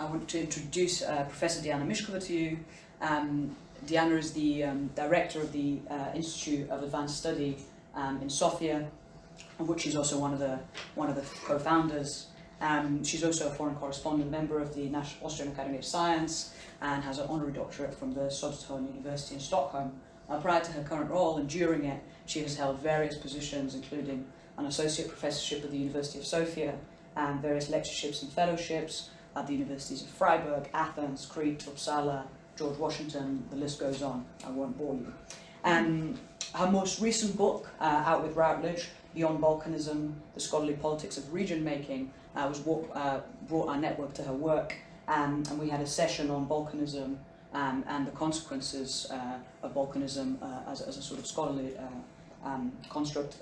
I want to introduce Professor Diana Mishkova to you. Diana is the director of the Institute of Advanced Study in Sofia, of which she's also one of the co-founders. She's also a foreign correspondent member of the Austrian Academy of Science and has an honorary doctorate from the Södertörn University in Stockholm. Prior to her current role and during it, she has held various positions, including an associate professorship at the University of Sofia and various lectureships and fellowships at the universities of Freiburg, Athens, Crete, Uppsala, George Washington, the list goes on. I won't bore you. Her most recent book, out with Routledge, Beyond Balkanism, The Scholarly Politics of Region Making, was what brought our network to her work, and we had a session on Balkanism and the consequences of Balkanism as a sort of scholarly construct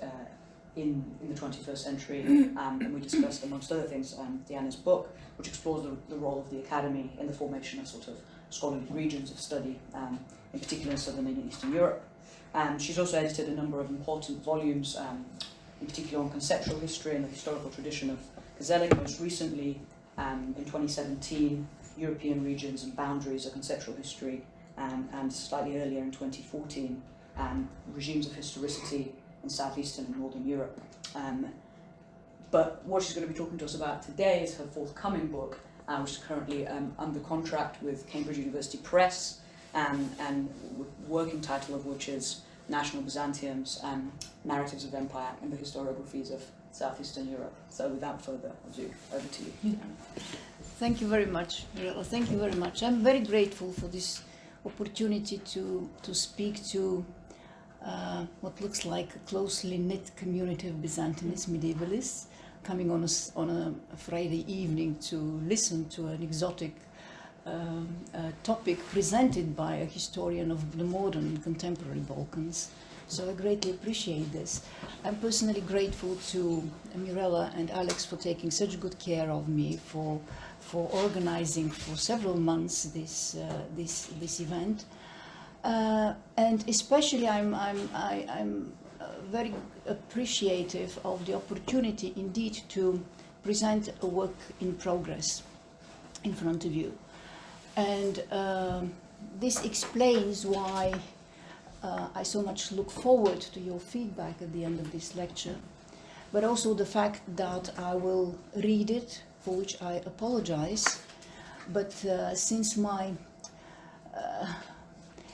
in the 21st century, and we discussed, amongst other things, Diana's book, which explores the role of the academy in the formation of sort of scholarly regions of study, in particular in Southern and Eastern Europe. She's also edited a number of important volumes, in particular on conceptual history and the historical tradition of Kozelik. Most recently, in 2017, European Regions and Boundaries, a Conceptual History, and slightly earlier in 2014, Regimes of Historicity in Southeastern and Northern Europe. But what she's going to be talking to us about today is her forthcoming book, which is currently under contract with Cambridge University Press, and working title of which is National Byzantiums, Narratives of Empire and the Historiographies of Southeastern Europe. So without further ado, over to you. Thank you very much, Mirella. Thank you very much. I'm very grateful for this opportunity to speak to what looks like a closely knit community of Byzantinists, medievalists, coming on a Friday evening to listen to an exotic topic presented by a historian of the modern and contemporary Balkans. So I greatly appreciate this. I'm personally grateful to Mirella and Alex for taking such good care of me, for organizing for several months this event, and especially I'm very appreciative of the opportunity indeed to present a work in progress in front of you. And this explains why I so much look forward to your feedback at the end of this lecture, but also the fact that I will read it, for which I apologize. But since my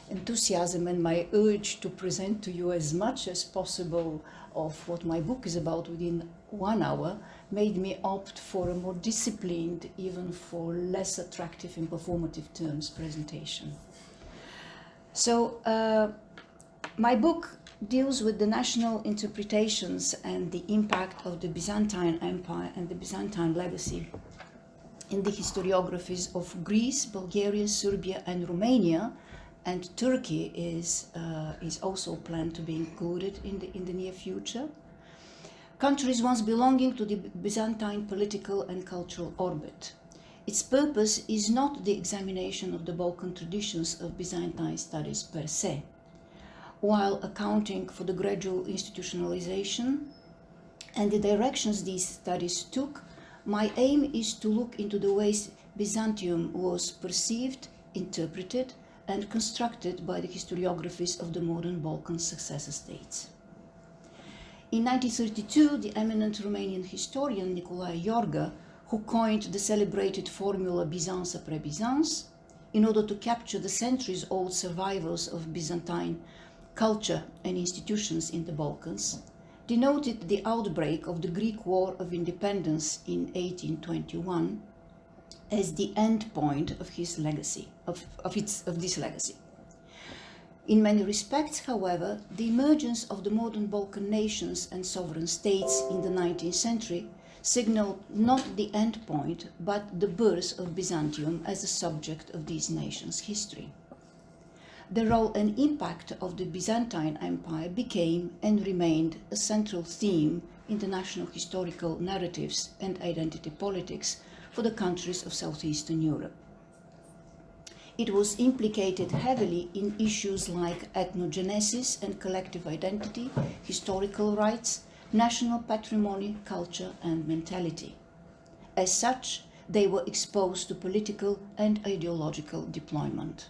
enthusiasm and my urge to present to you as much as possible of what my book is about within 1 hour made me opt for a more disciplined, even for less attractive in performative terms, presentation. So my book deals with the national interpretations and the impact of the Byzantine Empire and the Byzantine legacy in the historiographies of Greece, Bulgaria, Serbia and Romania, and Turkey is also planned to be included in the near future. Countries once belonging to the Byzantine political and cultural orbit. Its purpose is not the examination of the Balkan traditions of Byzantine studies per se. While accounting for the gradual institutionalization and the directions these studies took, my aim is to look into the ways Byzantium was perceived, interpreted, and constructed by the historiographies of the modern Balkan successor states. In 1932, the eminent Romanian historian Nicolae Iorga, who coined the celebrated formula Byzance après Byzance, in order to capture the centuries-old survivals of Byzantine culture and institutions in the Balkans, denoted the outbreak of the Greek War of Independence in 1821 as the end point of his legacy, of this legacy. In many respects, however, the emergence of the modern Balkan nations and sovereign states in the 19th century signaled not the end point, but the birth of Byzantium as a subject of these nations' history. The role and impact of the Byzantine Empire became and remained a central theme in the national historical narratives and identity politics for the countries of Southeastern Europe. It was implicated heavily in issues like ethnogenesis and collective identity, historical rights, national patrimony, culture and mentality. As such, they were exposed to political and ideological deployment.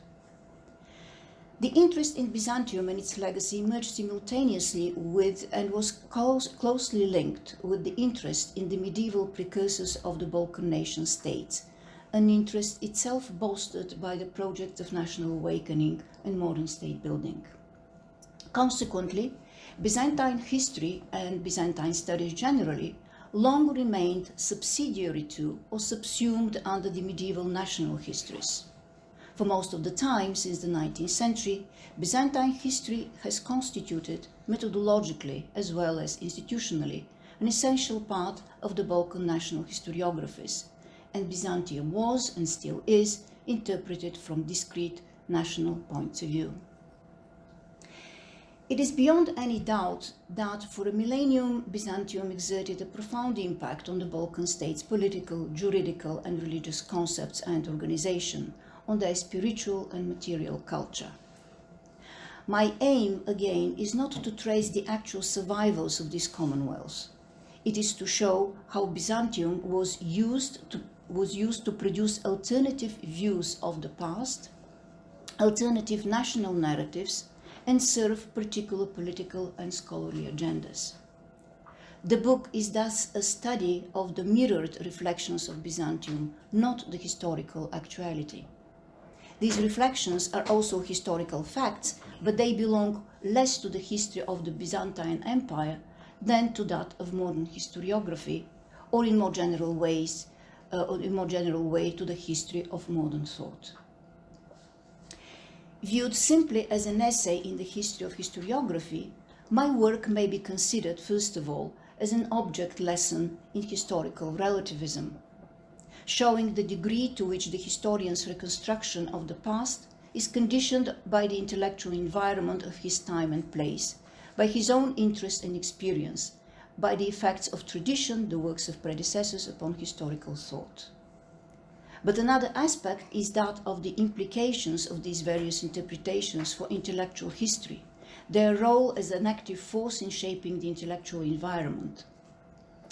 The interest in Byzantium and its legacy emerged simultaneously with and was closely linked with the interest in the medieval precursors of the Balkan nation states, an interest itself bolstered by the project of national awakening and modern state building. Consequently, Byzantine history and Byzantine studies generally long remained subsidiary to or subsumed under the medieval national histories. For most of the time since the 19th century, Byzantine history has constituted, methodologically as well as institutionally, an essential part of the Balkan national historiographies, and Byzantium was, and still is, interpreted from discrete national points of view. It is beyond any doubt that for a millennium, Byzantium exerted a profound impact on the Balkan states' political, juridical, and religious concepts and organization, on their spiritual and material culture. My aim, again, is not to trace the actual survivals of these commonwealths. It is to show how Byzantium was used to produce alternative views of the past, alternative national narratives, and serve particular political and scholarly agendas. The book is thus a study of the mirrored reflections of Byzantium, not the historical actuality. These reflections are also historical facts, but they belong less to the history of the Byzantine Empire than to that of modern historiography, or in more general way to the history of modern thought. Viewed simply as an essay in the history of historiography, my work may be considered, first of all, as an object lesson in historical relativism, showing the degree to which the historian's reconstruction of the past is conditioned by the intellectual environment of his time and place, by his own interest and experience, by the effects of tradition, the works of predecessors upon historical thought. But another aspect is that of the implications of these various interpretations for intellectual history, their role as an active force in shaping the intellectual environment.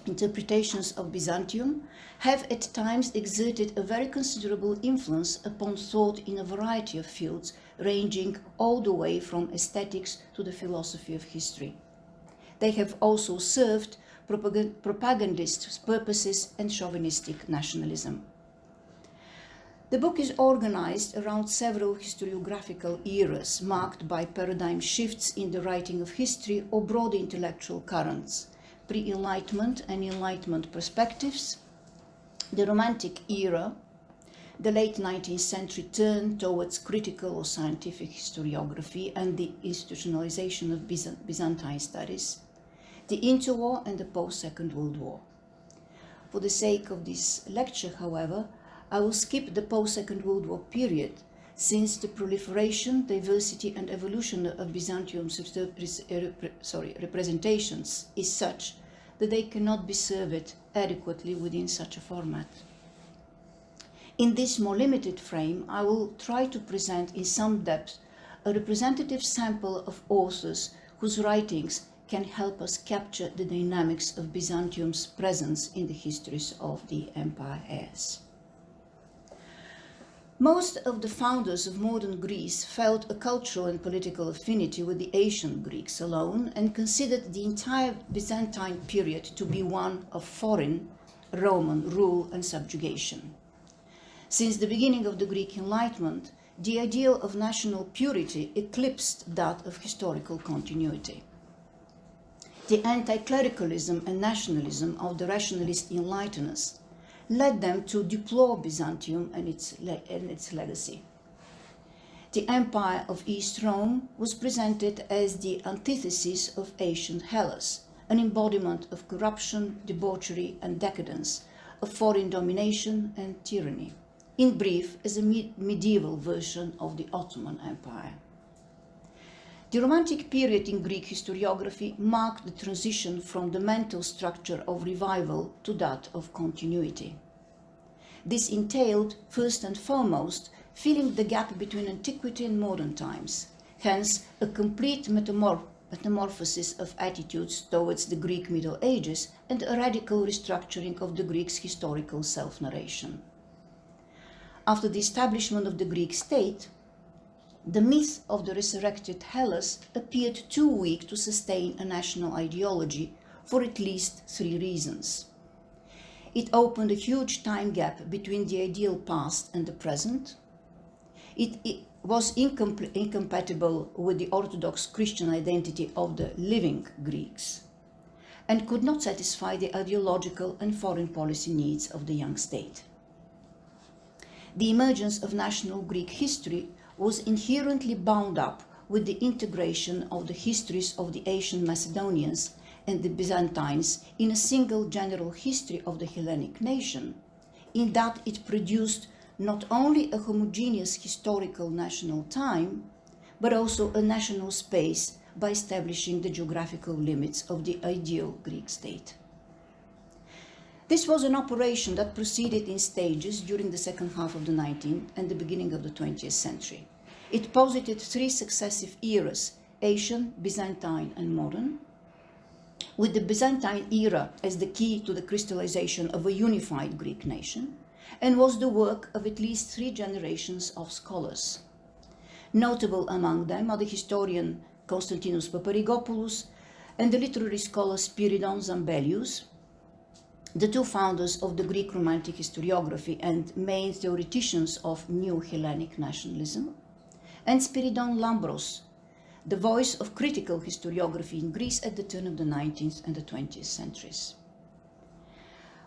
Interpretations of Byzantium have at times exerted a very considerable influence upon thought in a variety of fields, ranging all the way from aesthetics to the philosophy of history. They have also served propagandist purposes and chauvinistic nationalism. The book is organized around several historiographical eras marked by paradigm shifts in the writing of history or broad intellectual currents, pre-Enlightenment and Enlightenment perspectives, the Romantic era, the late 19th century turn towards critical or scientific historiography and the institutionalization of Byzantine studies, the interwar and the post-Second World War. For the sake of this lecture, however, I will skip the post-Second World War period, since the proliferation, diversity, and evolution of Byzantium's representations is such that they cannot be served adequately within such a format. In this more limited frame, I will try to present in some depth a representative sample of authors whose writings can help us capture the dynamics of Byzantium's presence in the histories of the empires. Most of the founders of modern Greece felt a cultural and political affinity with the ancient Greeks alone and considered the entire Byzantine period to be one of foreign Roman rule and subjugation. Since the beginning of the Greek Enlightenment, the ideal of national purity eclipsed that of historical continuity. The anti-clericalism and nationalism of the rationalist enlighteners led them to deplore Byzantium and its legacy. The Empire of East Rome was presented as the antithesis of ancient Hellas, an embodiment of corruption, debauchery, and decadence, of foreign domination and tyranny. In brief, as a medieval version of the Ottoman Empire. The Romantic period in Greek historiography marked the transition from the mental structure of revival to that of continuity. This entailed, first and foremost, filling the gap between antiquity and modern times, hence a complete metamorphosis of attitudes towards the Greek Middle Ages, and a radical restructuring of the Greeks' historical self-narration. After the establishment of the Greek state, the myth of the resurrected Hellas appeared too weak to sustain a national ideology for at least three reasons. It opened a huge time gap between the ideal past and the present. It was incompatible with the Orthodox Christian identity of the living Greeks, and could not satisfy the ideological and foreign policy needs of the young state. The emergence of national Greek history was inherently bound up with the integration of the histories of the Asian Macedonians and the Byzantines in a single general history of the Hellenic nation, in that it produced not only a homogeneous historical national time, but also a national space by establishing the geographical limits of the ideal Greek state. This was an operation that proceeded in stages during the second half of the 19th and the beginning of the 20th century. It posited three successive eras: Asian, Byzantine, and modern, with the Byzantine era as the key to the crystallization of a unified Greek nation, and was the work of at least three generations of scholars. Notable among them are the historian Constantinos Paparrigopoulos and the literary scholar Spiridon Zambelius, the two founders of the Greek Romantic historiography and main theoreticians of New Hellenic nationalism, and Spiridon Lambros, the voice of critical historiography in Greece at the turn of the 19th and the 20th centuries.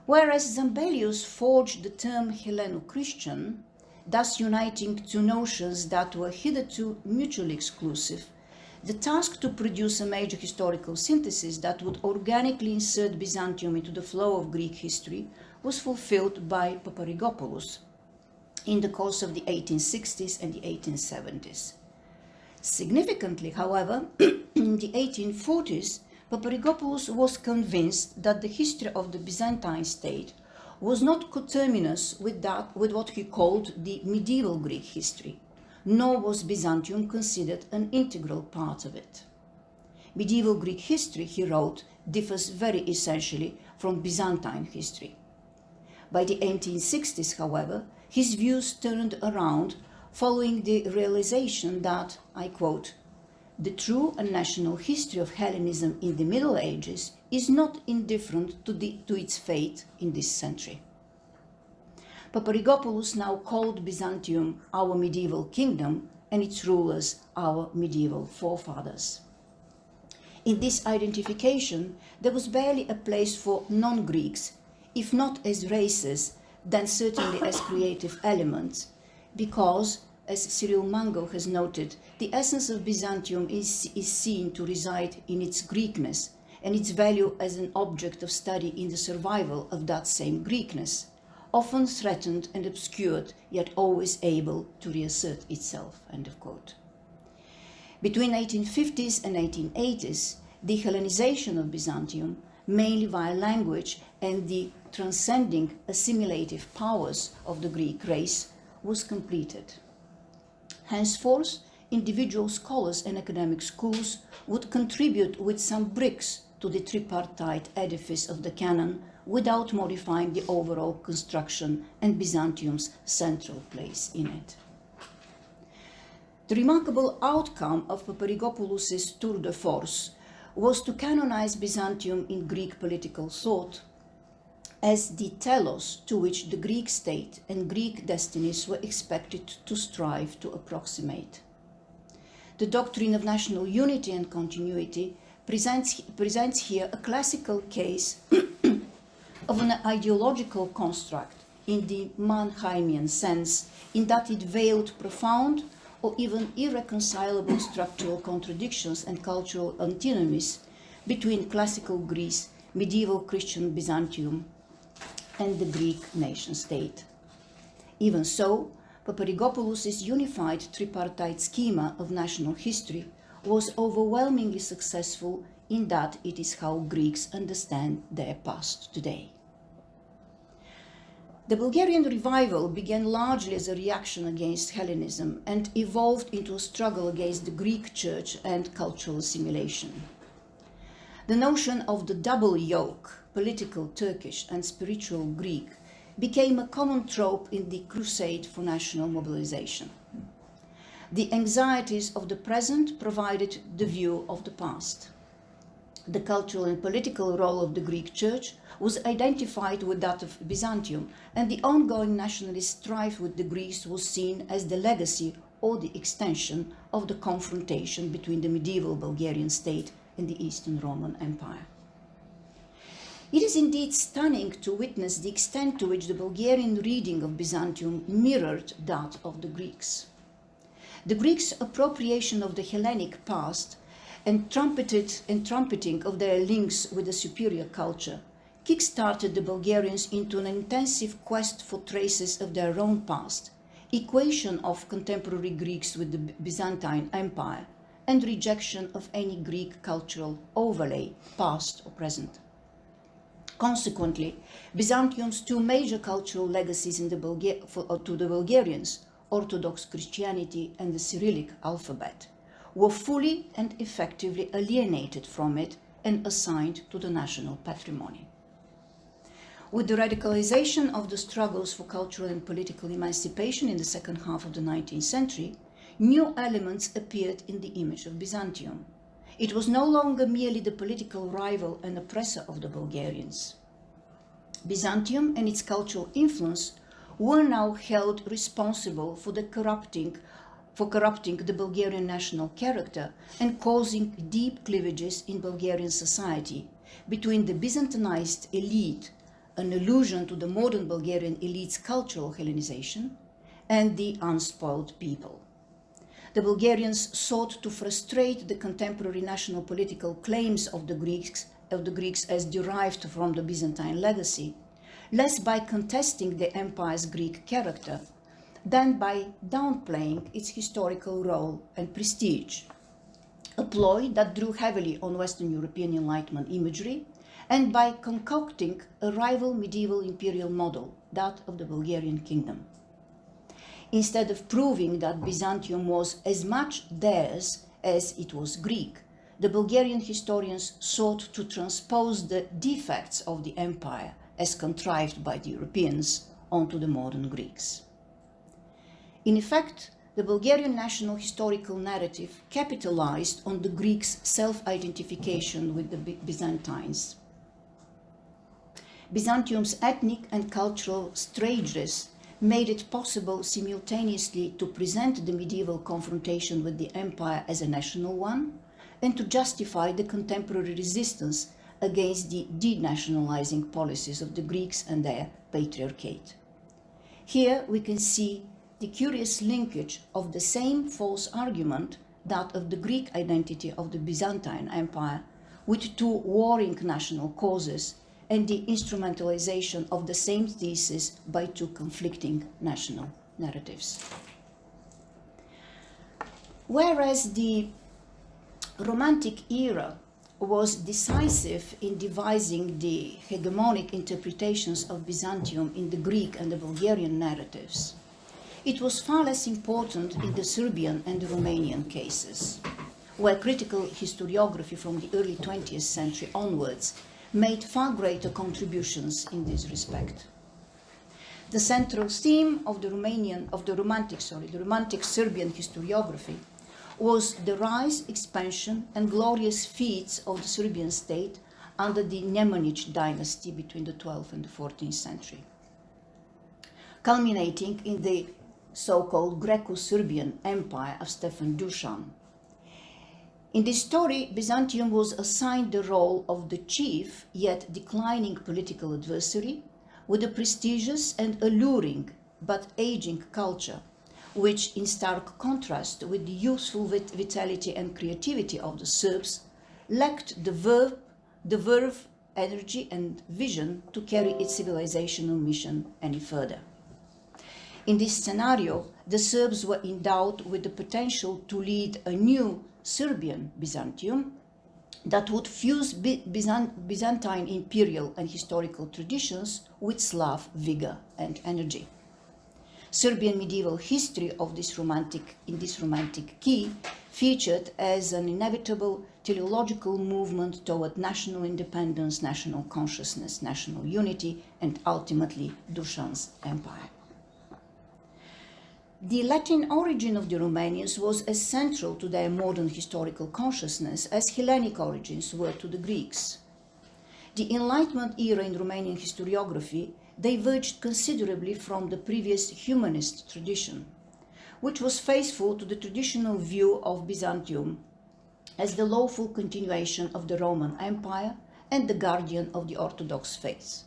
Whereas Zambelius forged the term Helleno-Christian, thus uniting two notions that were hitherto mutually exclusive, the task to produce a major historical synthesis that would organically insert Byzantium into the flow of Greek history was fulfilled by Paparrigopoulos in the course of the 1860s and the 1870s. Significantly, however, in the 1840s, Paparrigopoulos was convinced that the history of the Byzantine state was not coterminous with what he called the medieval Greek history, nor was Byzantium considered an integral part of it. Medieval Greek history, he wrote, differs very essentially from Byzantine history. By the 1860s, however, his views turned around following the realization that, I quote, "The true and national history of Hellenism in the Middle Ages is not indifferent to its fate in this century." Paparrigopoulos now called Byzantium our medieval kingdom and its rulers our medieval forefathers. In this identification, there was barely a place for non-Greeks, if not as races, then certainly as creative elements, because, as Cyril Mango has noted, the essence of Byzantium is seen to reside in its Greekness and its value as an object of study in the survival of that same Greekness, often threatened and obscured, yet always able to reassert itself. End of quote. Between 1850s and 1880s, the Hellenization of Byzantium, mainly via language and the transcending assimilative powers of the Greek race, was completed. Henceforth, individual scholars and academic schools would contribute with some bricks to the tripartite edifice of the canon without modifying the overall construction and Byzantium's central place in it. The remarkable outcome of Paparrigopoulos' tour de force was to canonize Byzantium in Greek political thought as the telos to which the Greek state and Greek destinies were expected to strive to approximate. The doctrine of national unity and continuity presents here a classical case of an ideological construct in the Mannheimian sense, in that it veiled profound or even irreconcilable structural contradictions and cultural antinomies between classical Greece, medieval Christian Byzantium, and the Greek nation-state. Even so, Paparrigopoulos' unified tripartite schema of national history was overwhelmingly successful in that it is how Greeks understand their past today. The Bulgarian revival began largely as a reaction against Hellenism and evolved into a struggle against the Greek church and cultural assimilation. The notion of the double yoke, political Turkish and spiritual Greek, became a common trope in the crusade for national mobilization. The anxieties of the present provided the view of the past. The cultural and political role of the Greek Church was identified with that of Byzantium, and the ongoing nationalist strife with the Greeks was seen as the legacy or the extension of the confrontation between the medieval Bulgarian state and the Eastern Roman Empire. It is indeed stunning to witness the extent to which the Bulgarian reading of Byzantium mirrored that of the Greeks. The Greeks' appropriation of the Hellenic past and trumpeting of their links with the superior culture kick-started the Bulgarians into an intensive quest for traces of their own past, equation of contemporary Greeks with the Byzantine Empire, and rejection of any Greek cultural overlay, past or present. Consequently, Byzantium's two major cultural legacies to the Bulgarians, Orthodox Christianity and the Cyrillic alphabet, were fully and effectively alienated from it and assigned to the national patrimony. With the radicalization of the struggles for cultural and political emancipation in the second half of the 19th century, new elements appeared in the image of Byzantium. It was no longer merely the political rival and oppressor of the Bulgarians. Byzantium and its cultural influence were now held responsible for corrupting the Bulgarian national character and causing deep cleavages in Bulgarian society between the Byzantinized elite, an allusion to the modern Bulgarian elite's cultural Hellenization, and the unspoiled people. The Bulgarians sought to frustrate the contemporary national political claims of the Greeks as derived from the Byzantine legacy, less by contesting the empire's Greek character than by downplaying its historical role and prestige, a ploy that drew heavily on Western European Enlightenment imagery, and by concocting a rival medieval imperial model, that of the Bulgarian kingdom. Instead of proving that Byzantium was as much theirs as it was Greek, the Bulgarian historians sought to transpose the defects of the empire as contrived by the Europeans onto the modern Greeks. In effect, the Bulgarian national historical narrative capitalized on the Greeks' self-identification with the Byzantines. Byzantium's ethnic and cultural strangeness made it possible simultaneously to present the medieval confrontation with the empire as a national one and to justify the contemporary resistance against the denationalizing policies of the Greeks and their patriarchate. Here we can see the curious linkage of the same false argument, that of the Greek identity of the Byzantine Empire, with two warring national causes, and the instrumentalization of the same thesis by two conflicting national narratives. Whereas the Romantic era was decisive in devising the hegemonic interpretations of Byzantium in the Greek and the Bulgarian narratives, it was far less important in the Serbian and the Romanian cases, where critical historiography from the early 20th century onwards made far greater contributions in this respect. The central theme of the Romantic Serbian historiography was the rise, expansion, and glorious feats of the Serbian state under the Nemanjić dynasty between the 12th and the 14th century, culminating in the so-called Greco-Serbian Empire of Stefan Dušan. In this story, Byzantium was assigned the role of the chief, yet declining political adversary, with a prestigious and alluring but aging culture, which, in stark contrast with the youthful vitality and creativity of the Serbs, lacked the verve, energy, and vision to carry its civilizational mission any further. In this scenario, the Serbs were endowed with the potential to lead a new Serbian Byzantium, that would fuse Byzantine imperial and historical traditions with Slav vigor and energy. Serbian medieval history in this romantic key featured as an inevitable teleological movement toward national independence, national consciousness, national unity, and ultimately Dušan's empire. The Latin origin of the Romanians was as central to their modern historical consciousness as Hellenic origins were to the Greeks. The Enlightenment era in Romanian historiography diverged considerably from the previous humanist tradition, which was faithful to the traditional view of Byzantium as the lawful continuation of the Roman Empire and the guardian of the Orthodox faith.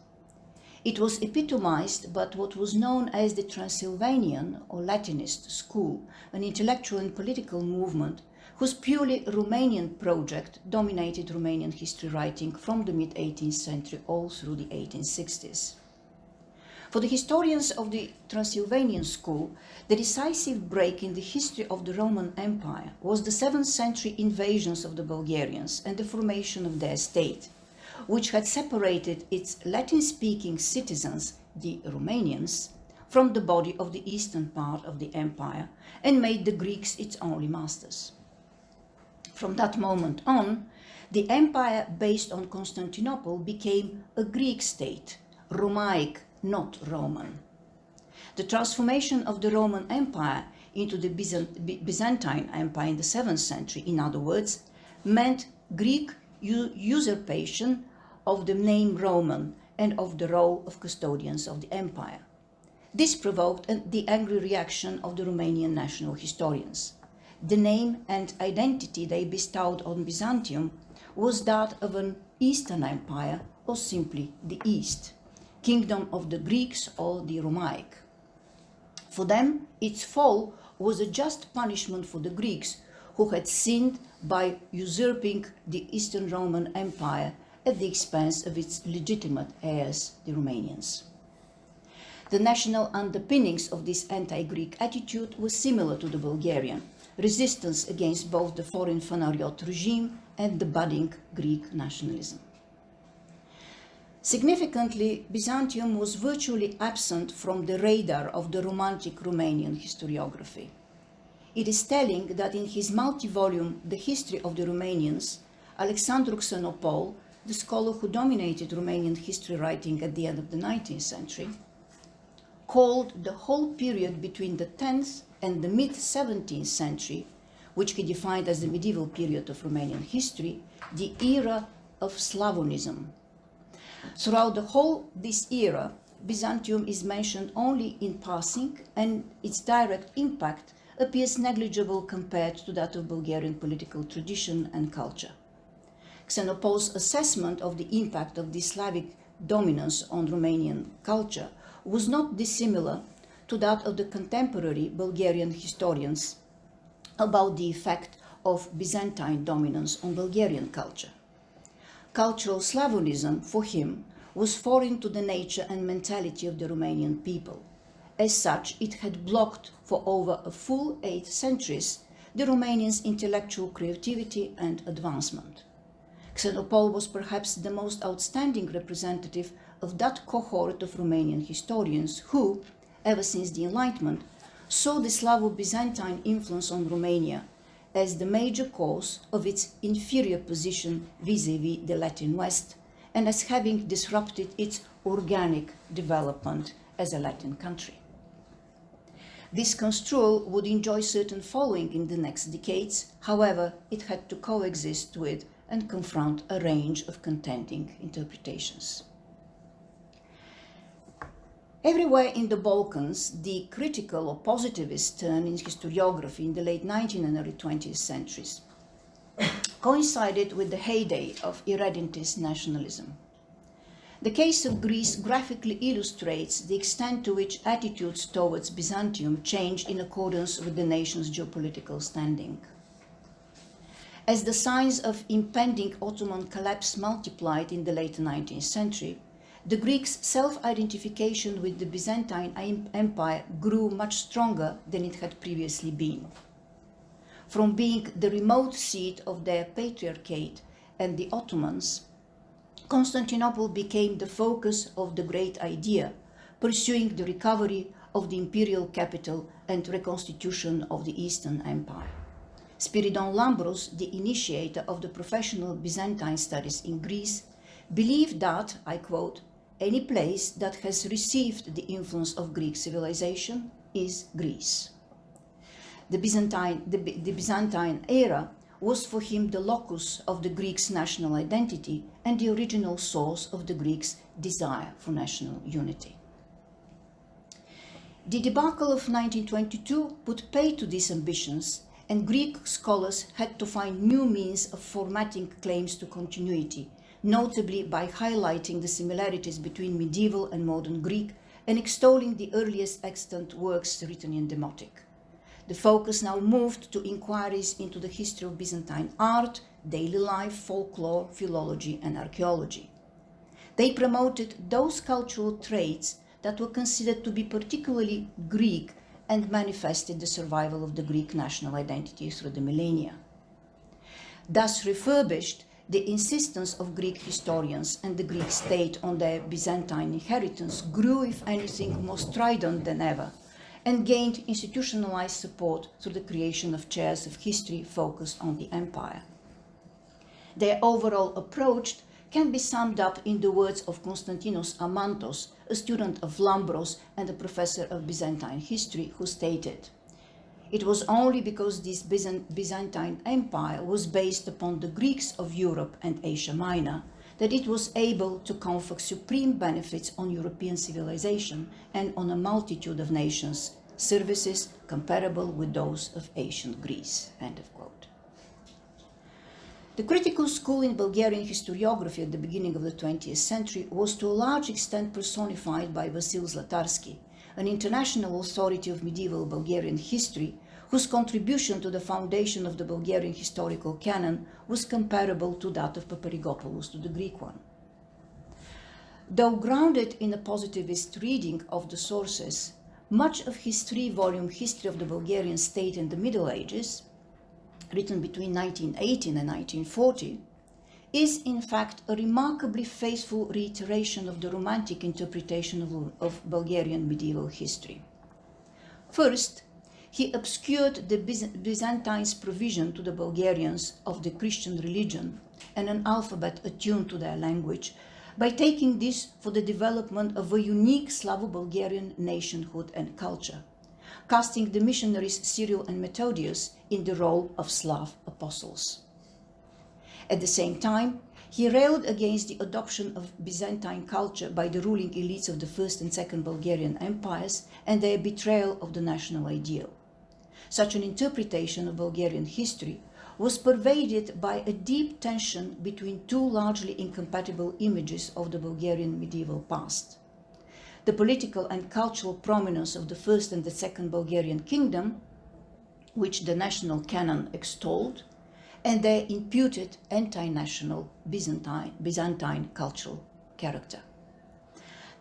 It was epitomized by what was known as the Transylvanian or Latinist school, an intellectual and political movement whose purely Romanian project dominated Romanian history writing from the mid-18th century all through the 1860s. For the historians of the Transylvanian school, the decisive break in the history of the Roman Empire was the 7th century invasions of the Bulgarians and the formation of their state, which had separated its Latin-speaking citizens, the Romanians, from the body of the eastern part of the empire and made the Greeks its only masters. From that moment on, the empire based on Constantinople became a Greek state, Romaic, not Roman. The transformation of the Roman Empire into the Byzantine Empire in the 7th century, in other words, meant Greek usurpation of the name Roman and of the role of custodians of the empire. This provoked the angry reaction of the Romanian national historians. The name and identity they bestowed on Byzantium was that of an Eastern Empire or simply the East, kingdom of the Greeks or the Romaic. For them, its fall was a just punishment for the Greeks who had sinned by usurping the Eastern Roman Empire at the expense of its legitimate heirs, the Romanians. The national underpinnings of this anti-Greek attitude were similar to the Bulgarian, resistance against both the foreign Fanariot regime and the budding Greek nationalism. Significantly, Byzantium was virtually absent from the radar of the romantic Romanian historiography. It is telling that in his multi-volume The History of the Romanians, Alexandru Xenopol, the scholar who dominated Romanian history writing at the end of the 19th century, called the whole period between the 10th and the mid-17th century, which he defined as the medieval period of Romanian history, the era of Slavonism. Throughout this era, Byzantium is mentioned only in passing, and its direct impact appears negligible compared to that of Bulgarian political tradition and culture. Xenopol's assessment of the impact of the Slavic dominance on Romanian culture was not dissimilar to that of the contemporary Bulgarian historians about the effect of Byzantine dominance on Bulgarian culture. Cultural Slavonism, for him, was foreign to the nature and mentality of the Romanian people. As such, it had blocked for over a full 8 centuries the Romanians' intellectual creativity and advancement. Xenopol was perhaps the most outstanding representative of that cohort of Romanian historians who, ever since the Enlightenment, saw the Slavo-Byzantine influence on Romania as the major cause of its inferior position vis-à-vis the Latin West and as having disrupted its organic development as a Latin country. This construal would enjoy certain following in the next decades, however, it had to coexist with and confront a range of contending interpretations. Everywhere in the Balkans, the critical or positivist turn in historiography in the late 19th and early 20th centuries coincided with the heyday of irredentist nationalism. The case of Greece graphically illustrates the extent to which attitudes towards Byzantium changed in accordance with the nation's geopolitical standing. As the signs of impending Ottoman collapse multiplied in the late 19th century, the Greeks' self-identification with the Byzantine Empire grew much stronger than it had previously been. From being the remote seat of their patriarchate and the Ottomans, Constantinople became the focus of the great idea, pursuing the recovery of the imperial capital and reconstitution of the Eastern Empire. Spiridon Lambros, the initiator of the professional Byzantine studies in Greece, believed that, I quote, "any place that has received the influence of Greek civilization is Greece." The Byzantine era was for him the locus of the Greeks' national identity and the original source of the Greeks' desire for national unity. The debacle of 1922 put pay to these ambitions, and Greek scholars had to find new means of formatting claims to continuity, notably by highlighting the similarities between medieval and modern Greek and extolling the earliest extant works written in Demotic. The focus now moved to inquiries into the history of Byzantine art, daily life, folklore, philology, and archaeology. They promoted those cultural traits that were considered to be particularly Greek and manifested the survival of the Greek national identity through the millennia. Thus refurbished, the insistence of Greek historians and the Greek state on their Byzantine inheritance grew, if anything, more strident than ever, and gained institutionalized support through the creation of chairs of history focused on the empire. Their overall approach can be summed up in the words of Konstantinos Amantos, a student of Lambros and a professor of Byzantine history, who stated, "It was only because this Byzantine Empire was based upon the Greeks of Europe and Asia Minor that it was able to confer supreme benefits on European civilization and on a multitude of nations, services comparable with those of ancient Greece." End of quote. The critical school in Bulgarian historiography at the beginning of the 20th century was to a large extent personified by Vasil Zlatarsky, an international authority of medieval Bulgarian history, whose contribution to the foundation of the Bulgarian historical canon was comparable to that of Paparigopoulos to the Greek one. Though grounded in a positivist reading of the sources, much of his three-volume History of the Bulgarian State in the Middle Ages, written between 1918 and 1940, is in fact a remarkably faithful reiteration of the Romantic interpretation of Bulgarian medieval history. First, he obscured the Byzantines' provision to the Bulgarians of the Christian religion and an alphabet attuned to their language by taking this for the development of a unique Slavo-Bulgarian nationhood and culture, casting the missionaries Cyril and Methodius in the role of Slav apostles. At the same time, he railed against the adoption of Byzantine culture by the ruling elites of the First and Second Bulgarian empires and their betrayal of the national ideal. Such an interpretation of Bulgarian history was pervaded by a deep tension between two largely incompatible images of the Bulgarian medieval past: the political and cultural prominence of the First and the Second Bulgarian Kingdom, which the national canon extolled, and their imputed anti-national Byzantine cultural character.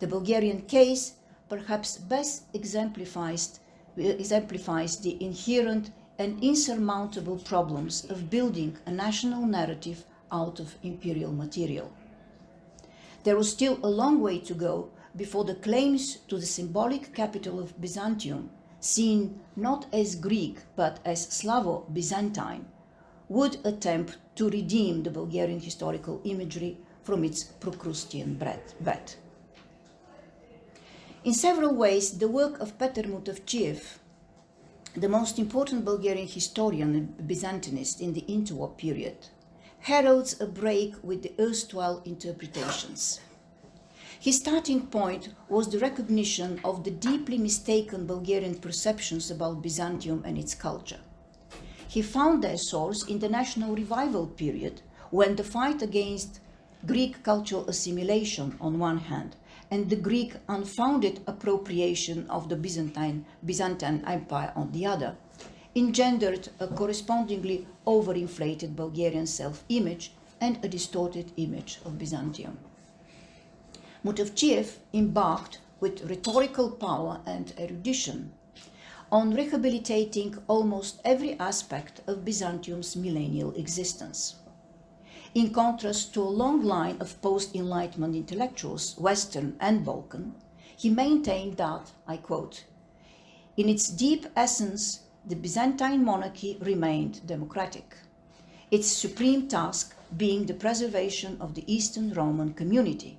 The Bulgarian case perhaps best exemplifies the inherent and insurmountable problems of building a national narrative out of imperial material. There was still a long way to go before the claims to the symbolic capital of Byzantium, seen not as Greek but as Slavo-Byzantine, would attempt to redeem the Bulgarian historical imagery from its Procrustean bed. In several ways, the work of Peter Mutovchev, the most important Bulgarian historian and Byzantinist in the interwar period, heralds a break with the erstwhile interpretations. His starting point was the recognition of the deeply mistaken Bulgarian perceptions about Byzantium and its culture. He found their source in the National Revival period, when the fight against Greek cultural assimilation on one hand and the Greek unfounded appropriation of the Byzantine Empire on the other engendered a correspondingly overinflated Bulgarian self-image and a distorted image of Byzantium. Mutovchev embarked with rhetorical power and erudition on rehabilitating almost every aspect of Byzantium's millennial existence. In contrast to a long line of post-Enlightenment intellectuals, Western and Balkan, he maintained that, I quote, "In its deep essence, the Byzantine monarchy remained democratic, its supreme task being the preservation of the Eastern Roman community,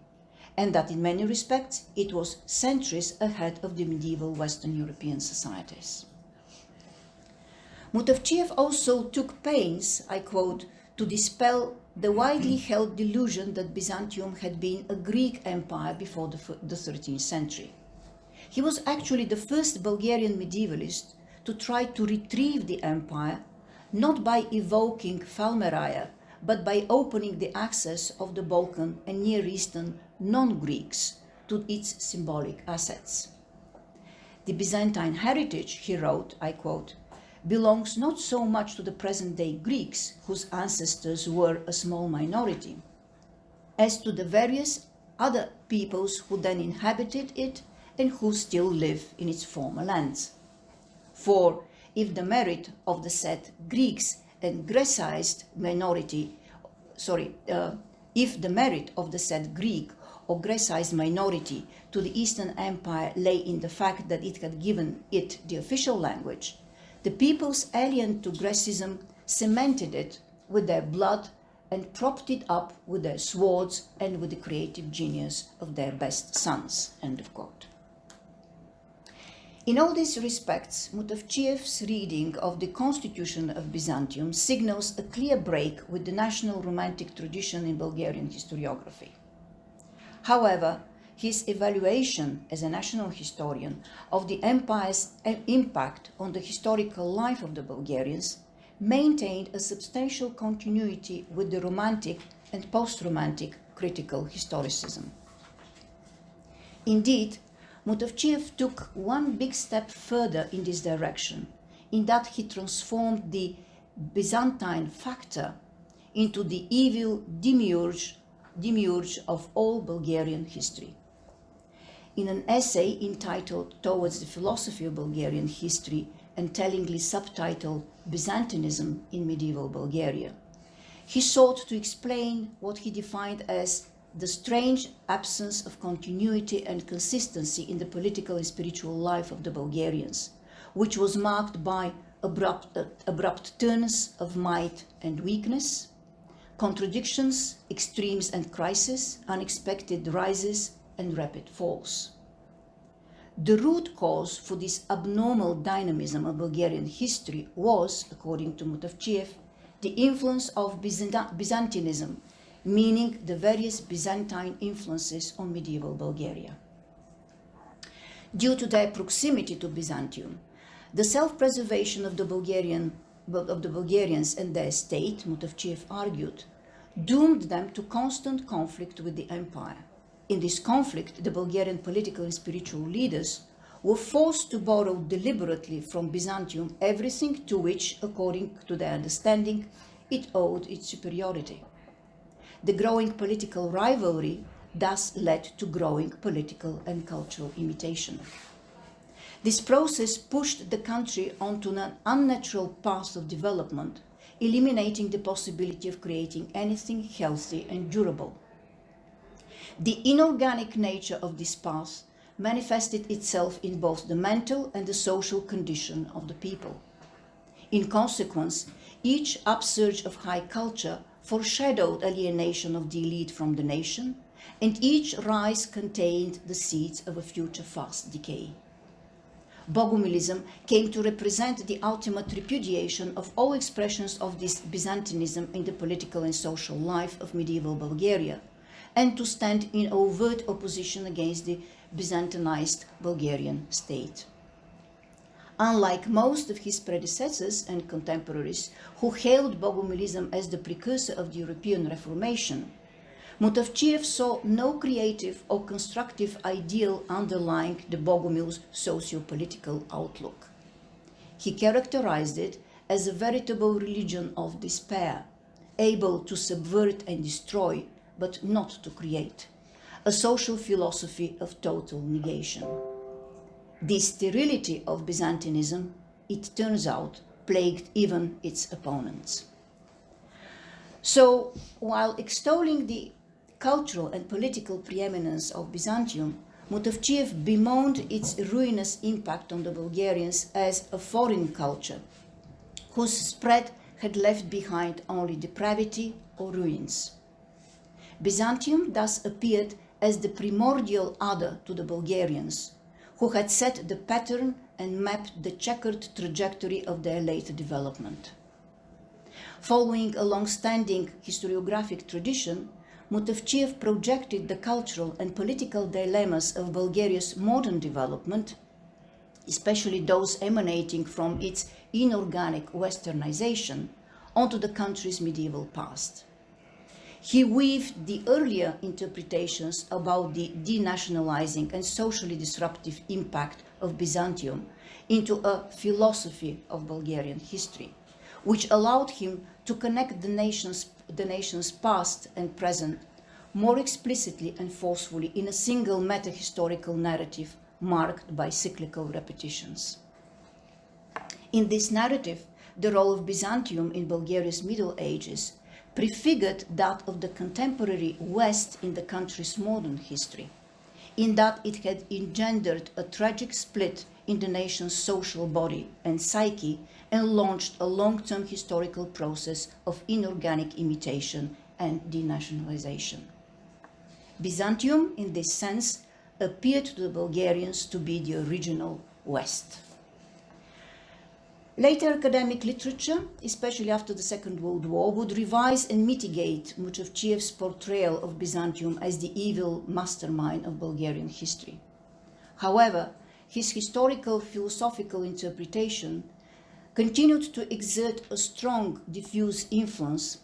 and that in many respects it was centuries ahead of the medieval Western European societies." Mutavchev also took pains, I quote, to dispel the widely held delusion that Byzantium had been a Greek empire before the 13th century. He was actually the first Bulgarian medievalist to try to retrieve the empire, not by evoking Falmeria, but by opening the access of the Balkan and Near Eastern non-Greeks to its symbolic assets. "The Byzantine heritage," he wrote, I quote, "belongs not so much to the present-day Greeks, whose ancestors were a small minority, as to the various other peoples who then inhabited it and who still live in its former lands. For if the merit of the said Greeks and Grecized minority, if the merit of the said Greek or Grecized minority to the Eastern Empire lay in the fact that it had given it the official language, the peoples alien to Grecism cemented it with their blood and propped it up with their swords and with the creative genius of their best sons." End of quote. In all these respects, Mutavchev's reading of the Constitution of Byzantium signals a clear break with the national romantic tradition in Bulgarian historiography. However, his evaluation as a national historian of the empire's impact on the historical life of the Bulgarians maintained a substantial continuity with the Romantic and post-Romantic critical historicism. Indeed, Mutavchev took one big step further in this direction, in that he transformed the Byzantine factor into the evil demiurge of all Bulgarian history. In an essay entitled Towards the Philosophy of Bulgarian History and tellingly subtitled Byzantinism in Medieval Bulgaria, he sought to explain what he defined as the strange absence of continuity and consistency in the political and spiritual life of the Bulgarians, which was marked by abrupt turns of might and weakness, contradictions, extremes and crises, unexpected rises and rapid falls. The root cause for this abnormal dynamism of Bulgarian history was, according to Mutavchev, the influence of Byzantinism, meaning the various Byzantine influences on medieval Bulgaria. Due to their proximity to Byzantium, the self-preservation of the Bulgarians and their state, Mutavchev argued, doomed them to constant conflict with the empire. In this conflict, the Bulgarian political and spiritual leaders were forced to borrow deliberately from Byzantium everything to which, according to their understanding, it owed its superiority. The growing political rivalry thus led to growing political and cultural imitation. This process pushed the country onto an unnatural path of development, eliminating the possibility of creating anything healthy and durable. The inorganic nature of this path manifested itself in both the mental and the social condition of the people. In consequence, each upsurge of high culture foreshadowed alienation of the elite from the nation, and each rise contained the seeds of a future fast decay. Bogomilism came to represent the ultimate repudiation of all expressions of this Byzantinism in the political and social life of medieval Bulgaria, and to stand in overt opposition against the Byzantinized Bulgarian state. Unlike most of his predecessors and contemporaries who hailed Bogomilism as the precursor of the European Reformation, Mutavchev saw no creative or constructive ideal underlying the Bogomil's socio-political outlook. He characterized it as a veritable religion of despair, able to subvert and destroy, but not to create, a social philosophy of total negation. This sterility of Byzantinism, it turns out, plagued even its opponents. So, while extolling the cultural and political preeminence of Byzantium, Mutavchev bemoaned its ruinous impact on the Bulgarians as a foreign culture, whose spread had left behind only depravity or ruins. Byzantium thus appeared as the primordial other to the Bulgarians, who had set the pattern and mapped the checkered trajectory of their later development. Following a long-standing historiographic tradition, Mutavchev projected the cultural and political dilemmas of Bulgaria's modern development, especially those emanating from its inorganic westernization, onto the country's medieval past. He weaved the earlier interpretations about the denationalizing and socially disruptive impact of Byzantium into a philosophy of Bulgarian history, which allowed him to connect the nation's past and present more explicitly and forcefully in a single meta-historical narrative marked by cyclical repetitions. In this narrative, the role of Byzantium in Bulgaria's Middle Ages prefigured that of the contemporary West in the country's modern history, in that it had engendered a tragic split in the nation's social body and psyche and launched a long-term historical process of inorganic imitation and denationalization. Byzantium, in this sense, appeared to the Bulgarians to be the original West. Later academic literature, especially after the Second World War, would revise and mitigate Mutavchev's portrayal of Byzantium as the evil mastermind of Bulgarian history. However, his historical philosophical interpretation continued to exert a strong, diffuse influence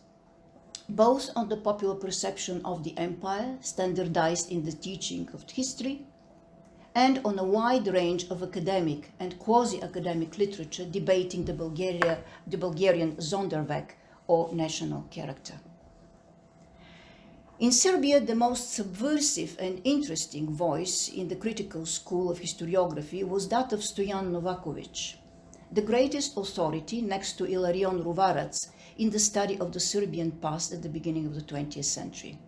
both on the popular perception of the empire, standardized in the teaching of history, and on a wide range of academic and quasi-academic literature debating the Bulgarian Zonderweg, or national character. In Serbia, the most subversive and interesting voice in the critical school of historiography was that of Stojan Novakovic, the greatest authority next to Ilarion Ruvarac in the study of the Serbian past at the beginning of the 20th century.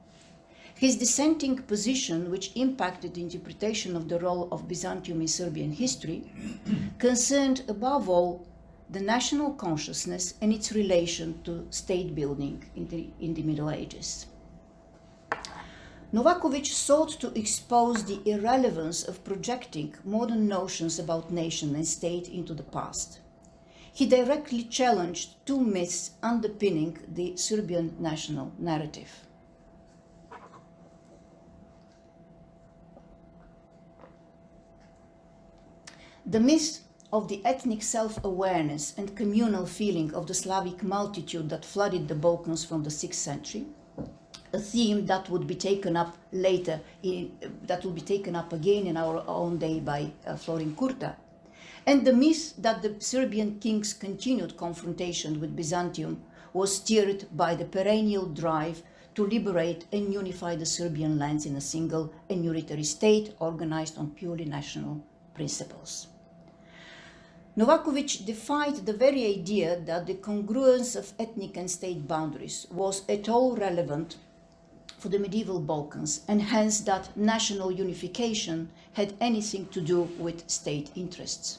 His dissenting position, which impacted the interpretation of the role of Byzantium in Serbian history, concerned above all the national consciousness and its relation to state building in the Middle Ages. Novakovic sought to expose the irrelevance of projecting modern notions about nation and state into the past. He directly challenged two myths underpinning the Serbian national narrative. The myth of the ethnic self-awareness and communal feeling of the Slavic multitude that flooded the Balkans from the 6th century, a theme that would be taken up later, that will be taken up again in our own day by Florin Curta, and the myth that the Serbian king's continued confrontation with Byzantium was steered by the perennial drive to liberate and unify the Serbian lands in a single and unitary state organized on purely national principles. Novakovic defied the very idea that the congruence of ethnic and state boundaries was at all relevant for the medieval Balkans, and hence that national unification had anything to do with state interests.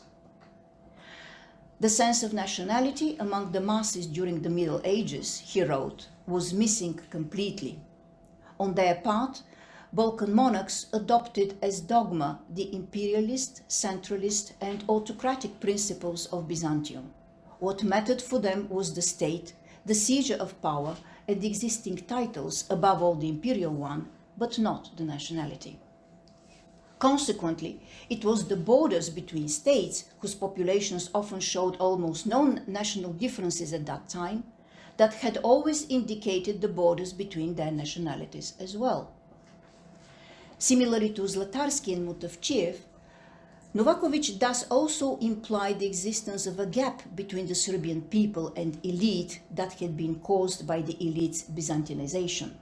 The sense of nationality among the masses during the Middle Ages, he wrote, was missing completely. On their part, Balkan monarchs adopted as dogma the imperialist, centralist, and autocratic principles of Byzantium. What mattered for them was the state, the seizure of power, and the existing titles, above all the imperial one, but not the nationality. Consequently, it was the borders between states, whose populations often showed almost no national differences at that time, that had always indicated the borders between their nationalities as well. Similarly to Zlatarsky and Mutavchev, Novakovic thus also implied the existence of a gap between the Serbian people and elite that had been caused by the elite's Byzantinization.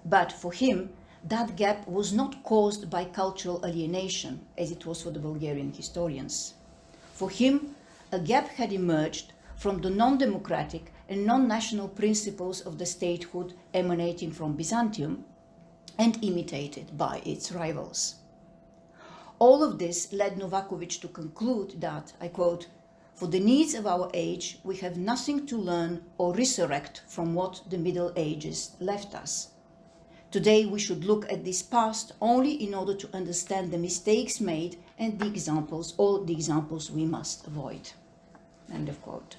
But for him, that gap was not caused by cultural alienation, as it was for the Bulgarian historians. For him, a gap had emerged from the non-democratic and non-national principles of the statehood emanating from Byzantium and imitated by its rivals. All of this led Novakovic to conclude that, I quote, "For the needs of our age, we have nothing to learn or resurrect from what the Middle Ages left us. Today we should look at this past only in order to understand the mistakes made and all the examples we must avoid." End of quote.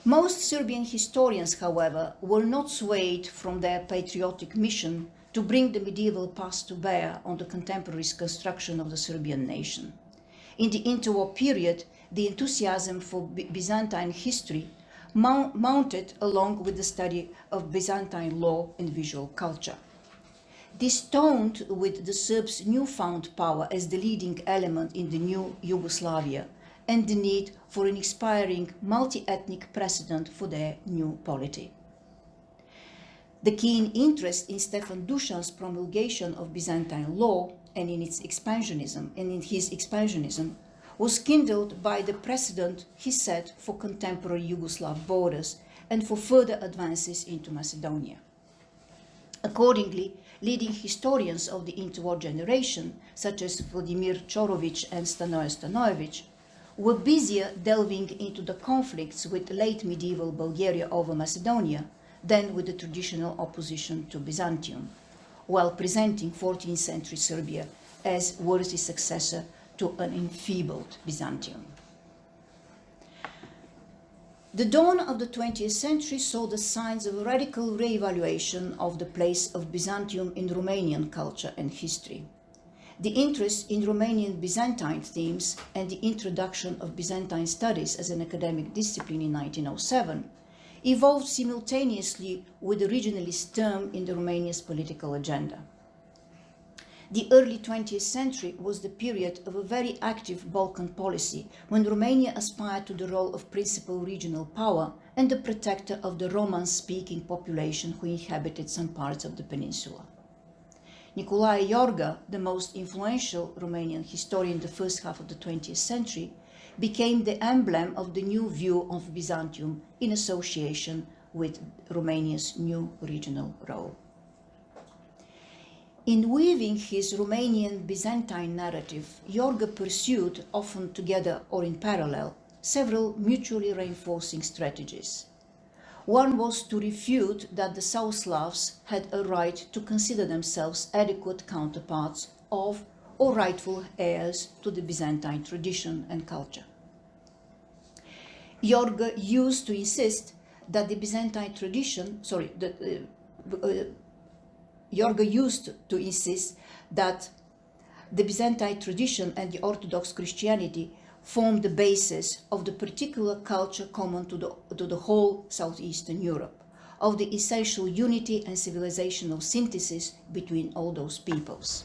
Most Serbian historians, however, were not swayed from their patriotic mission to bring the medieval past to bear on the contemporary construction of the Serbian nation. In the interwar period, the enthusiasm for Byzantine history mounted along with the study of Byzantine law and visual culture. This toned with the Serbs' newfound power as the leading element in the new Yugoslavia and the need for an inspiring multi-ethnic precedent for their new polity. The keen interest in Stefan Dušan's promulgation of Byzantine law and in his expansionism was kindled by the precedent he set for contemporary Yugoslav borders and for further advances into Macedonia. Accordingly, leading historians of the interwar generation, such as Vladimir Čorović and Stanoje Stanojević, were busier delving into the conflicts with late medieval Bulgaria over Macedonia than with the traditional opposition to Byzantium, while presenting 14th century Serbia as worthy successor to an enfeebled Byzantium. The dawn of the 20th century saw the signs of a radical re-evaluation of the place of Byzantium in Romanian culture and history. The interest in Romanian Byzantine themes and the introduction of Byzantine studies as an academic discipline in 1907 evolved simultaneously with the regionalist term in the Romania's political agenda. The early 20th century was the period of a very active Balkan policy when Romania aspired to the role of principal regional power and the protector of the Roman-speaking population who inhabited some parts of the peninsula. Nicolae Iorga, the most influential Romanian historian in the first half of the 20th century, became the emblem of the new view of Byzantium in association with Romania's new regional role. In weaving his Romanian Byzantine narrative, Iorga pursued, often together or in parallel, several mutually reinforcing strategies. One was to refute that the South Slavs had a right to consider themselves adequate counterparts of or rightful heirs to the Byzantine tradition and culture. Iorga used to insist that the Byzantine tradition, Iorga used to insist that the Byzantine tradition and the Orthodox Christianity formed the basis of the particular culture common to the whole Southeastern Europe, of the essential unity and civilizational synthesis between all those peoples.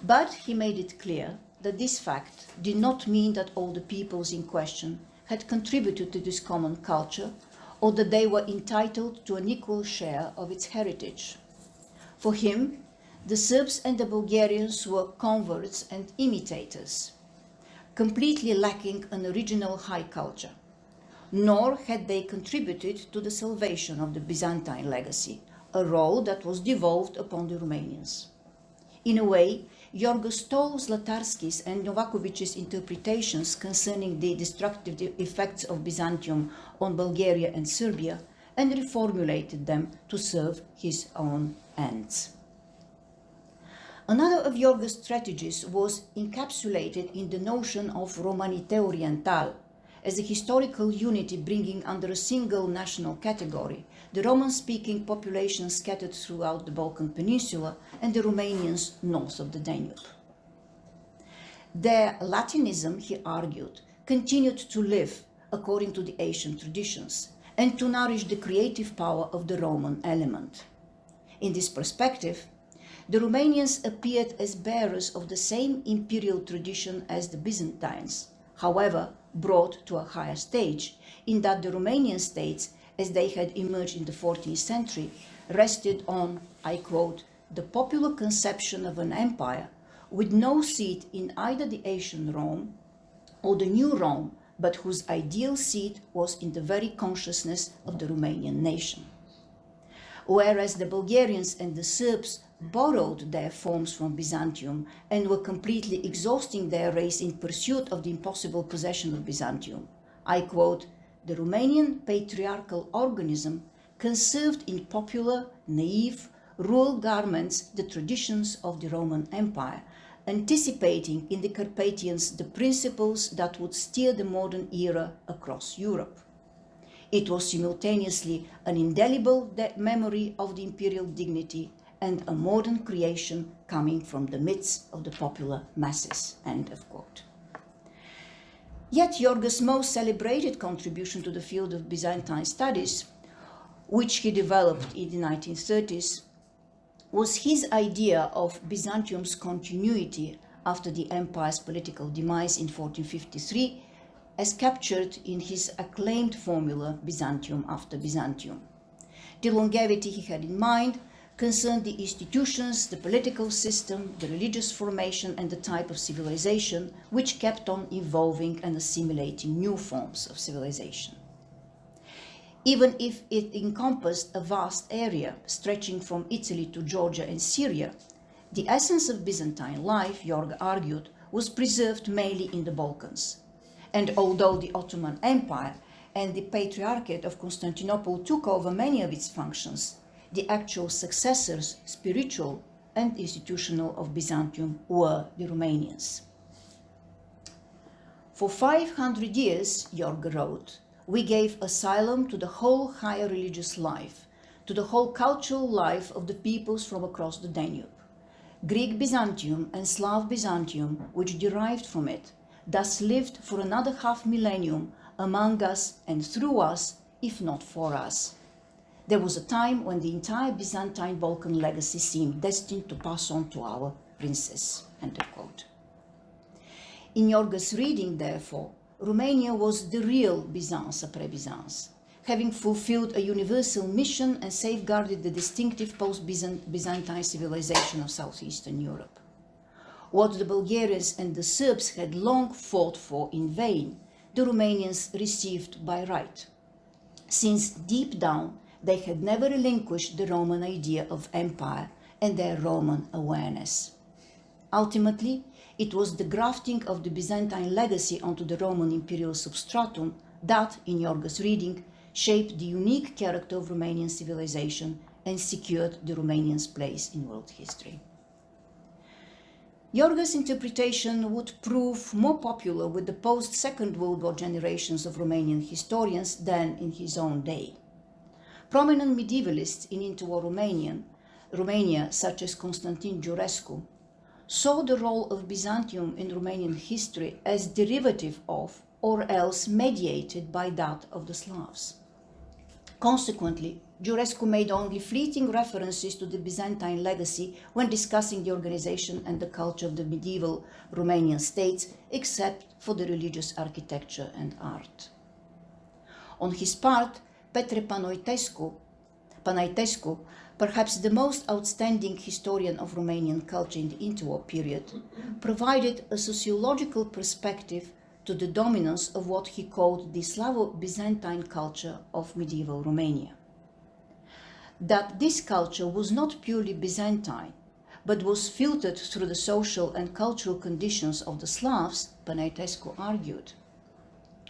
But he made it clear that this fact did not mean that all the peoples in question had contributed to this common culture or that they were entitled to an equal share of its heritage. For him, the Serbs and the Bulgarians were converts and imitators, completely lacking an original high culture, nor had they contributed to the salvation of the Byzantine legacy, a role that was devolved upon the Romanians. In a way, Iorga stole Zlatarski's and Novakovic's interpretations concerning the destructive effects of Byzantium on Bulgaria and Serbia and reformulated them to serve his own ends. Another of Iorga's strategies was encapsulated in the notion of Romanité Orientale, as a historical unity bringing under a single national category the Roman-speaking population scattered throughout the Balkan Peninsula and the Romanians north of the Danube. Their Latinism, he argued, continued to live according to the Asian traditions and to nourish the creative power of the Roman element. In this perspective, the Romanians appeared as bearers of the same imperial tradition as the Byzantines, however, brought to a higher stage, in that the Romanian states, as they had emerged in the 14th century, rested on, I quote, the popular conception of an empire with no seat in either the ancient Rome or the new Rome but whose ideal seat was in the very consciousness of the Romanian nation. Whereas the Bulgarians and the Serbs borrowed their forms from Byzantium and were completely exhausting their race in pursuit of the impossible possession of Byzantium, I quote, "The Romanian patriarchal organism conserved in popular, naive, rural garments the traditions of the Roman Empire, anticipating in the Carpathians the principles that would steer the modern era across Europe. It was simultaneously an indelible memory of the imperial dignity and a modern creation coming from the midst of the popular masses." End of quote. Yet Yorga's most celebrated contribution to the field of Byzantine studies, which he developed in the 1930s, was his idea of Byzantium's continuity after the empire's political demise in 1453, as captured in his acclaimed formula Byzantium after Byzantium. The longevity he had in mind concerned the institutions, the political system, the religious formation, and the type of civilization which kept on evolving and assimilating new forms of civilization. Even if it encompassed a vast area stretching from Italy to Georgia and Syria, the essence of Byzantine life, Yorga argued, was preserved mainly in the Balkans. And although the Ottoman Empire and the Patriarchate of Constantinople took over many of its functions, the actual successors, spiritual and institutional, of Byzantium were the Romanians. For 500 years, Yorga wrote, we gave asylum to the whole higher religious life, to the whole cultural life of the peoples from across the Danube. Greek Byzantium and Slav Byzantium, which derived from it, thus lived for another half millennium among us and through us, if not for us. There was a time when the entire Byzantine Balkan legacy seemed destined to pass on to our princess. End of quote. In Yorga's reading, therefore, Romania was the real Byzance après Byzance, having fulfilled a universal mission and safeguarded the distinctive post-Byzantine civilization of Southeastern Europe. What the Bulgarians and the Serbs had long fought for in vain, the Romanians received by right, since deep down they had never relinquished the Roman idea of empire and their Roman awareness. Ultimately, it was the grafting of the Byzantine legacy onto the Roman imperial substratum that, in Yorga's reading, shaped the unique character of Romanian civilization and secured the Romanians' place in world history. Yorga's interpretation would prove more popular with the post-Second World War generations of Romanian historians than in his own day. Prominent medievalists in interwar Romania, such as Constantin Giurescu, saw the role of Byzantium in Romanian history as derivative of, or else mediated by, that of the Slavs. Consequently, Giurescu made only fleeting references to the Byzantine legacy when discussing the organization and the culture of the medieval Romanian states, except for the religious architecture and art. On his part, Petre Panaitescu, perhaps the most outstanding historian of Romanian culture in the interwar period, provided a sociological perspective to the dominance of what he called the Slavo-Byzantine culture of medieval Romania. That this culture was not purely Byzantine, but was filtered through the social and cultural conditions of the Slavs, Panaitescu argued,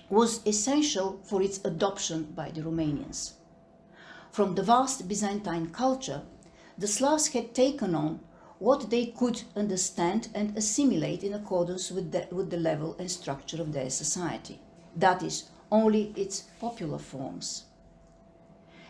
was essential for its adoption by the Romanians. From the vast Byzantine culture, the Slavs had taken on what they could understand and assimilate in accordance with the level and structure of their society, that is, only its popular forms.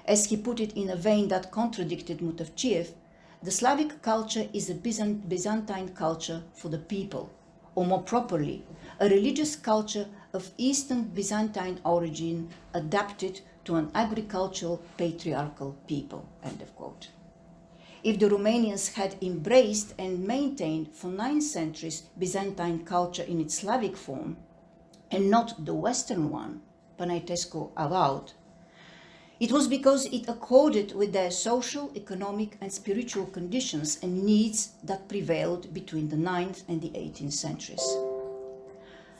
As he put it in a vein that contradicted Mutavchiev, the Slavic culture is a Byzantine culture for the people, or more properly, a religious culture of Eastern Byzantine origin adapted to an agricultural patriarchal people. End of quote. If the Romanians had embraced and maintained for 9 centuries Byzantine culture in its Slavic form, and not the Western one, Panaitescu avowed, it was because it accorded with their social, economic, and spiritual conditions and needs that prevailed between the 9th and the 18th centuries.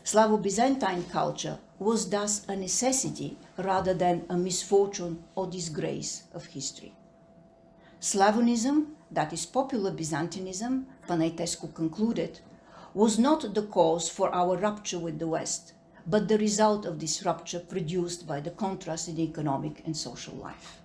Slavo-Byzantine culture was thus a necessity rather than a misfortune or disgrace of history. Slavonism, that is popular Byzantinism, Panaitescu concluded, was not the cause for our rupture with the West, but the result of this rupture produced by the contrast in economic and social life.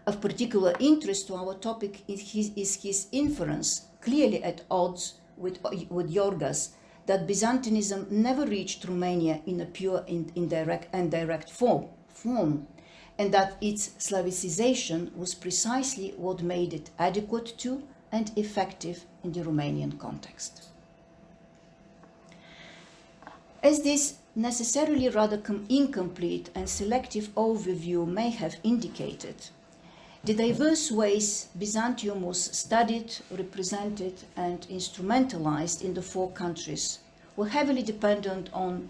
Of particular interest to our topic is his inference, clearly at odds with Yorga's, that Byzantinism never reached Romania in a pure indirect form, and that its Slavicization was precisely what made it adequate to and effective in the Romanian context. As this necessarily rather incomplete and selective overview may have indicated, the diverse ways Byzantium was studied, represented, and instrumentalized in the four countries were heavily dependent on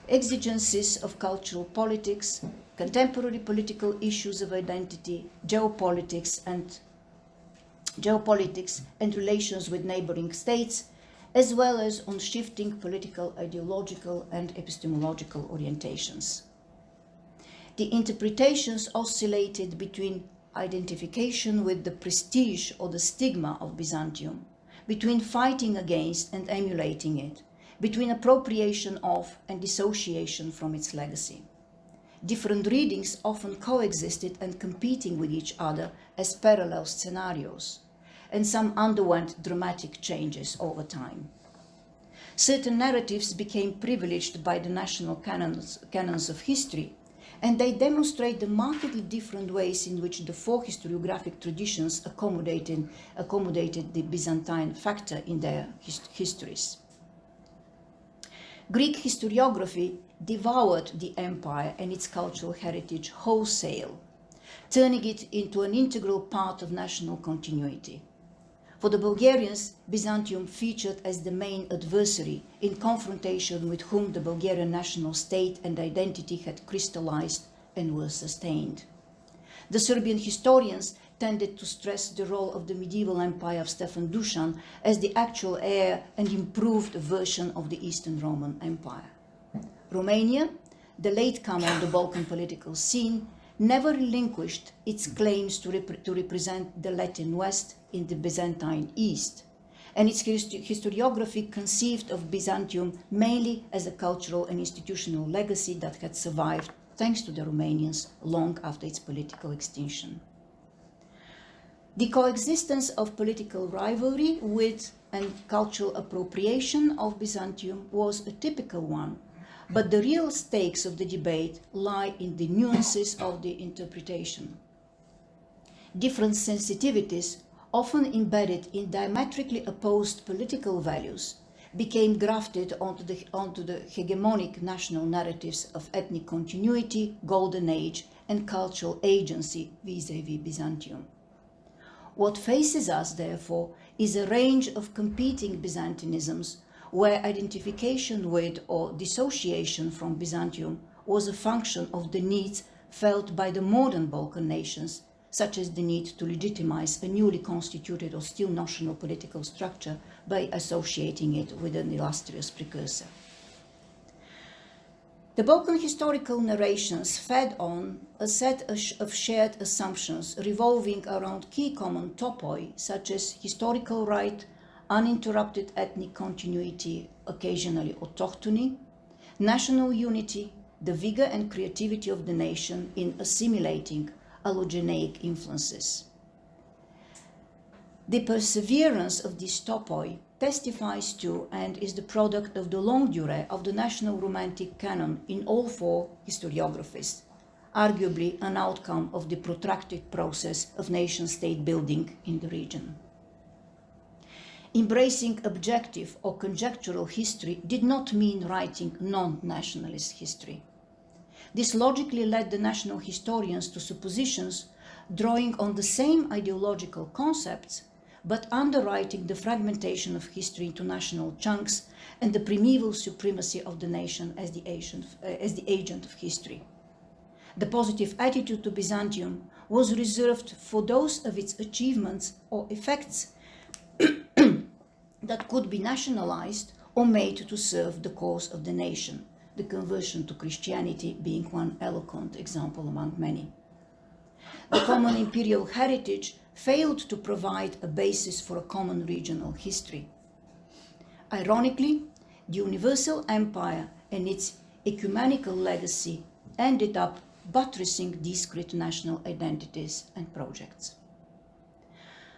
exigencies of cultural politics, contemporary political issues of identity, geopolitics and relations with neighboring states, as well as on shifting political, ideological, and epistemological orientations. The interpretations oscillated between identification with the prestige or the stigma of Byzantium, between fighting against and emulating it, between appropriation of and dissociation from its legacy. Different readings often coexisted and competing with each other as parallel scenarios, and some underwent dramatic changes over time. Certain narratives became privileged by the national canons of history, and they demonstrate the markedly different ways in which the four historiographic traditions accommodated the Byzantine factor in their histories. Greek historiography devoured the empire and its cultural heritage wholesale, turning it into an integral part of national continuity. For the Bulgarians, Byzantium featured as the main adversary in confrontation with whom the Bulgarian national state and identity had crystallized and were sustained. The Serbian historians tended to stress the role of the medieval empire of Stefan Dusan as the actual heir and improved version of the Eastern Roman Empire. Romania, the latecomer on the Balkan political scene, never relinquished its claims to represent the Latin West in the Byzantine East, and its historiography conceived of Byzantium mainly as a cultural and institutional legacy that had survived, thanks to the Romanians, long after its political extinction. The coexistence of political rivalry with and cultural appropriation of Byzantium was a typical one, but the real stakes of the debate lie in the nuances of the interpretation. Different sensitivities, often embedded in diametrically opposed political values, became grafted onto the hegemonic national narratives of ethnic continuity, golden age, and cultural agency vis-à-vis Byzantium. What faces us, therefore, is a range of competing Byzantinisms where identification with or dissociation from Byzantium was a function of the needs felt by the modern Balkan nations, such as the need to legitimize a newly constituted or still notional political structure by associating it with an illustrious precursor. The Balkan historical narrations fed on a set of shared assumptions revolving around key common topoi, such as historical right, uninterrupted ethnic continuity, occasionally autochthony, national unity, the vigor and creativity of the nation in assimilating allogeneic influences. The perseverance of this topoi testifies to and is the product of the longue durée of the national romantic canon in all four historiographies, arguably an outcome of the protracted process of nation-state building in the region. Embracing objective or conjectural history did not mean writing non-nationalist history. This logically led the national historians to suppositions drawing on the same ideological concepts, but underwriting the fragmentation of history into national chunks and the primeval supremacy of the nation as the agent of history. The positive attitude to Byzantium was reserved for those of its achievements or effects that could be nationalized or made to serve the cause of the nation, the conversion to Christianity being one eloquent example among many. The common imperial heritage failed to provide a basis for a common regional history. Ironically, the Universal Empire and its ecumenical legacy ended up buttressing discrete national identities and projects.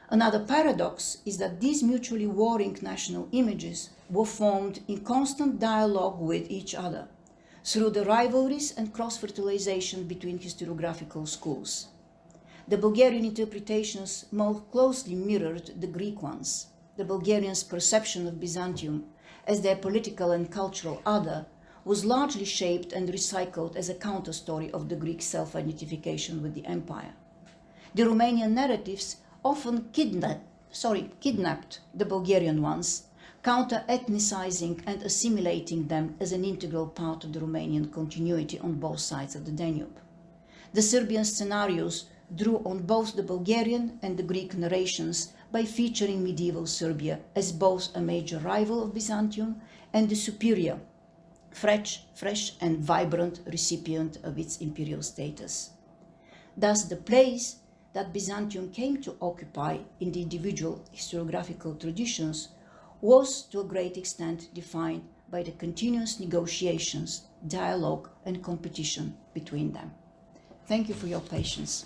Another paradox is that these mutually warring national images were formed in constant dialogue with each other through the rivalries and cross-fertilization between historiographical schools. The Bulgarian interpretations more closely mirrored the Greek ones. The Bulgarians' perception of Byzantium as their political and cultural other was largely shaped and recycled as a counter-story of the Greek self-identification with the empire. The Romanian narratives often kidnapped the Bulgarian ones, counter-ethnicizing and assimilating them as an integral part of the Romanian continuity on both sides of the Danube. The Serbian scenarios drew on both the Bulgarian and the Greek narrations by featuring medieval Serbia as both a major rival of Byzantium and the superior, fresh and vibrant recipient of its imperial status. Thus, the place that Byzantium came to occupy in the individual historiographical traditions was to a great extent defined by the continuous negotiations, dialogue, and competition between them. Thank you for your patience.